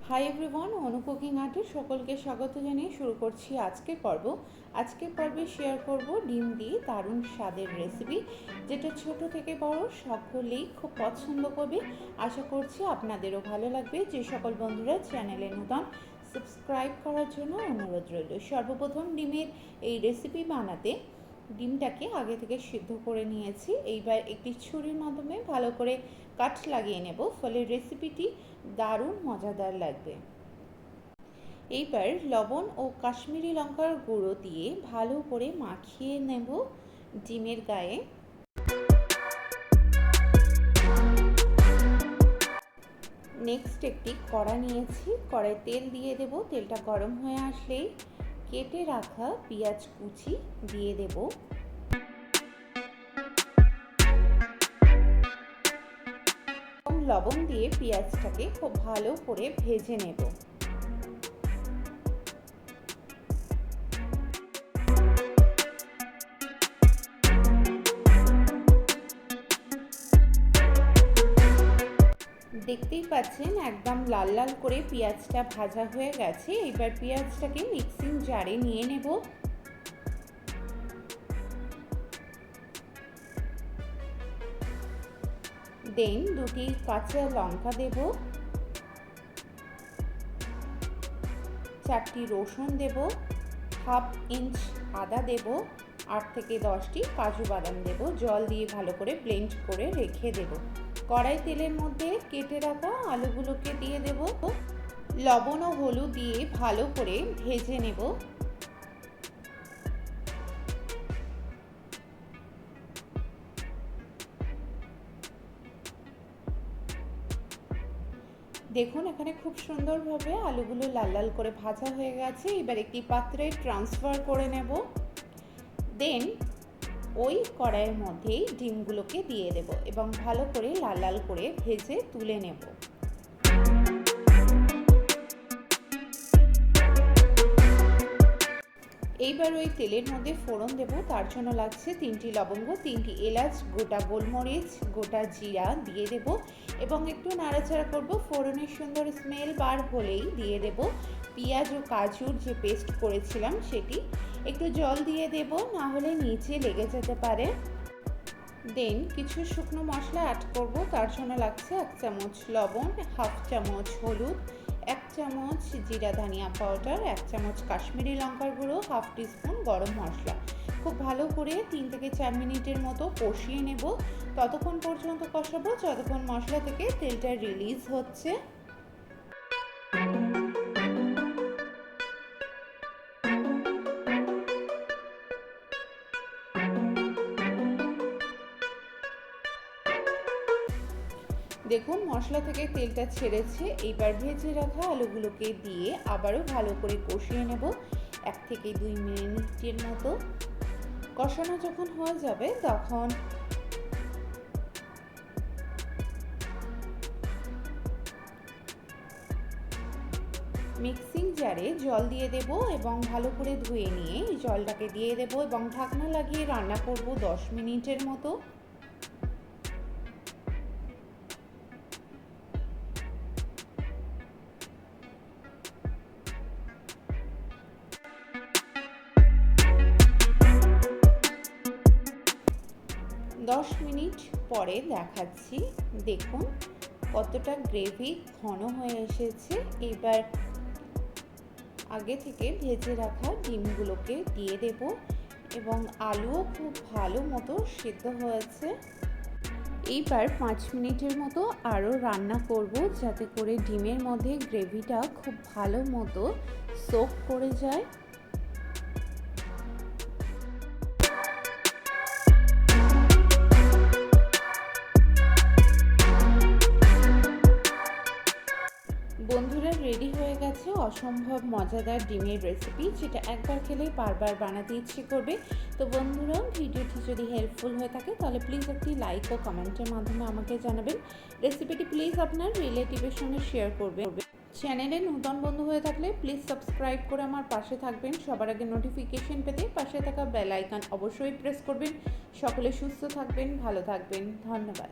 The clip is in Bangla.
হাই এভরিওয়ান, অনু কুকিং আর্টে সকলকে স্বাগত জানিয়ে শুরু করছি আজকের পর্ব। আজকের পর্বে শেয়ার করব ডিম দিয়ে দারুণ স্বাদের রেসিপি, যেটা ছোট থেকে বড় সকলেই খুব পছন্দ করবে। আশা করছি আপনাদেরও ভালো লাগবে। যে সকল বন্ধুরা চ্যানেলে নতুন, সাবস্ক্রাইব করার জন্য অনুরোধ রইল। সর্বপ্রথম ডিমের এই রেসিপি বানাতে ডিমটাকে আগে থেকে সিদ্ধ করে নিয়েছি। এইবার একটি ছুরির মাধ্যমে ভালো করে কাট লাগিয়ে নেব, ফলে রেসিপিটি দারুণ মজাদার লাগবে। এইবার লবণ ও কাশ্মীরি লঙ্কার গুঁড়ো দিয়ে ভালো করে মাখিয়ে নেব ডিমের গায়ে। নেক্সট একটি কড়া নিয়েছি, কড়াই তেল দিয়ে দেব। তেলটা গরম হয়ে আসলেই কেটে রাখা পেঁয়াজ কুচি দিয়ে দেব। লবণ দিয়ে পেঁয়াজটাকে খুব ভালো করে ভেজে নেব। দেখতেই পাচ্ছেন একদম লাল লাল করে পেঁয়াজটা ভাজা হয়ে গেছে। এবার পেঁয়াজটাকে মিক্সিং জারে নিয়ে নেব। দেন দুটি কাঁচা লঙ্কা দেব, 4টি রসুন দেব, হাফ ইঞ্চ আদা দেব, 8 থেকে 10টি কাজু বাদাম দেব। জল দিয়ে ভালো করে ব্লেন্ড করে রেখে দেব। কড়াই তেলের মধ্যে কেটে রাখা আলুগুলোকে দিয়ে দেব। লবণ ও হলুদ দিয়ে ভালো করে ভেজে নেব। দেখুন এখানে খুব সুন্দরভাবে আলুগুলো লাল লাল করে ভাজা হয়ে গেছে। এবার একটি পাত্রে ট্রান্সফার করে নেব। দেন ওই কড়াইয়ের মধ্যেই ডিমগুলোকে দিয়ে দেব এবং ভালো করে লাল লাল করে ভেজে তুলে নেব। এইবার ওই তেলের মধ্যে ফোড়ন দেব। তার জন্য লাগছে 3টি লবঙ্গ, 3টি এলাচ, গোটা গোলমরিচ, গোটা জিরা দিয়ে দেব এবং একটু নাড়াচাড়া করব। ফোড়নের সুন্দর স্মেল বার হলেই দিয়ে দেব পেঁয়াজ ও কাজুর যে পেস্ট করেছিলাম সেটি। একটু জল দিয়ে দেব, না হলে নিচে লেগে যেতে পারে। দেন কিছু শুকনো মশলা অ্যাড করব। তার জন্য লাগছে 1 চামচ লবণ, হাফ চামচ হলুদ, 1 চামচ জিরা ধনিয়া পাউডার, 1 চামচ কাশ্মীরি লঙ্কার গুঁড়ো, হাফ টিস্পুন গরম মশলা। খুব ভালো করে 3 থেকে 4 মিনিটের মতো কষিয়ে নেব। ততক্ষণ পর্যন্ত কষাবো যতক্ষণ মশলা থেকে তেলটা রিলিজ হচ্ছে। দেখুন মশলা থেকে তেলটা ছেড়েছে। এইবার ভেজে রাখা আলুগুলোকে দিয়ে আবারও ভালো করে কষিয়ে নেব 1 থেকে 2 মিনিটের মতো। কষানো যখন হয়ে যাবে তখন মিক্সিং জারে জল দিয়ে দেব এবং ভালো করে ধুয়ে নিয়ে জলটাকে দিয়ে দেব এবং ঢাকনা লাগিয়ে রান্না করব 10 মিনিটের মতো। দশ মিনিট পরে দেখাচ্ছি। দেখুন কতটা গ্রেভি ঘন হয়ে এসেছে। এবার আগে থেকে ভেজে রাখা ডিমগুলোকে দিয়ে দেব এবং আলুও খুব ভালো মতো সিদ্ধ হয়েছে। এইবার 5 মিনিটের মতো আরও রান্না করব, যাতে করে ডিমের মধ্যে গ্রেভিটা খুব ভালো মতো সোক করে যায়। বন্ধুরা রেডি হয়ে গেছে অসম্ভব মজাদার ডিমের রেসিপি, যেটা একবার খেলেই বারবার বানাতে ইচ্ছে করবে। তো বন্ধুরা ভিডিওটি যদি হেল্পফুল হয়ে থাকে তাহলে প্লিজ একটি লাইক ও কমেন্টের মাধ্যমে আমাকে জানাবেন। রেসিপিটি প্লিজ আপনার রিলেটিভের সঙ্গে শেয়ার করবেন। চ্যানেলে নতুন বন্ধু হয়ে থাকলে প্লিজ সাবস্ক্রাইব করে আমার পাশে থাকবেন। সবার আগে নোটিফিকেশন পেতে পাশে থাকা বেল আইকন অবশ্যই প্রেস করবেন। সকলে সুস্থ থাকবেন, ভালো থাকবেন। ধন্যবাদ।